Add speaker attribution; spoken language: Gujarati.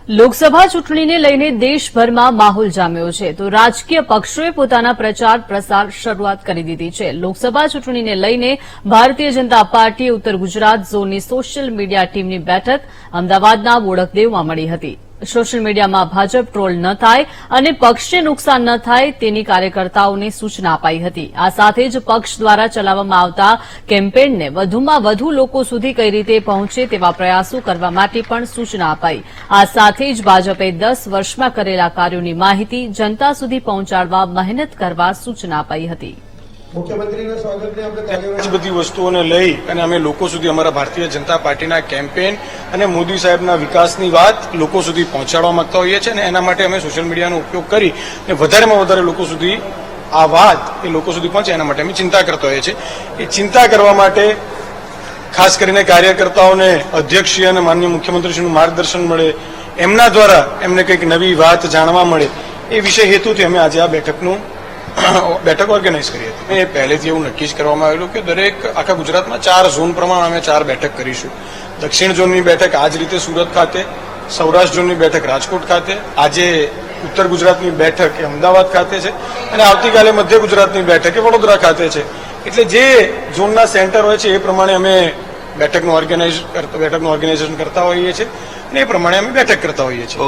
Speaker 1: લોકસભા ચૂંટણીને લઈને દેશભરમાં માહોલ જામ્યો છે તો રાજકીય પક્ષોએ પોતાના પ્રચાર પ્રસાર શરૂઆત કરી દીધી છે। લોકસભા ચૂંટણીને લઈને ભારતીય જનતા પાર્ટીએ ઉત્તર ગુજરાત ઝોનની સોશિયલ મીડિયા ટીમની બેઠક અમદાવાદના બોડકદેવમાં મળી હતી। સોશિયલ મીડિયામાં ભાજપ ટ્રોલ ન થાય અને પક્ષને નુકસાન ન થાય તેની કાર્યકર્તાઓને સૂચના અપાઈ હતી। આ સાથે જ પક્ષ દ્વારા ચલાવવામાં આવતા કેમ્પેનને વધુમાં વધુ લોકો સુધી કઈ રીતે પહોંચે તેવા પ્રયાસો કરવા માટે પણ સૂચના અપાઈ। આ સાથે જ ભાજપે 10 વર્ષમાં કરેલા કાર્યોની માહિતી જનતા સુધી પહોંચાડવા મહેનત કરવા સૂચના અપાઈ હતી।
Speaker 2: મુખ્યમંત્રીના સ્વાગતને આપણે કાર્યવાહી
Speaker 3: બધી વસ્તુઓને લઈ અને અમે લોકો સુધી અમારા ભારતીય જનતા પાર્ટીના કેમ્પેન અને મોદી સાહેબના વિકાસની વાત લોકો સુધી પહોંચાડવા માંગતા હોઈએ છીએ અને એના માટે અમે સોશિયલ મીડિયાનો ઉપયોગ કરી અને વધારેમાં વધારે લોકો સુધી આ વાત એ લોકો સુધી પહોંચે એના માટે અમે ચિંતા કરતા હોઈએ છીએ। એ ચિંતા કરવા માટે ખાસ કરીને કાર્યકર્તાઓને અધ્યક્ષશ્રી અને માનનીય મુખ્યમંત્રીશ્રીનું માર્ગદર્શન મળે, એમના દ્વારા એમને કંઈક નવી વાત જાણવા મળે એ વિષય હેતુથી અમે આજે આ બેઠક ઓર્ગેનાઇઝ કરી હતી। એ પહેલેથી એવું નક્કી જ કરવામાં આવેલું કે દરેક આખા ગુજરાતમાં 4 ઝોન પ્રમાણે અમે 4 બેઠક કરીશું। દક્ષિણ ઝોનની બેઠક આજ રીતે સુરત ખાતે, સૌરાષ્ટ્ર ઝોનની બેઠક રાજકોટ ખાતે, આજે ઉત્તર ગુજરાતની બેઠક એ અમદાવાદ ખાતે છે અને આવતીકાલે મધ્ય ગુજરાતની બેઠક એ વડોદરા ખાતે છે। એટલે જે ઝોનના સેન્ટર હોય છે એ પ્રમાણે અમે બેઠકનું ઓર્ગેનાઇઝેશન કરતા હોઈએ છીએ અને એ પ્રમાણે અમે બેઠક કરતા હોઈએ છીએ।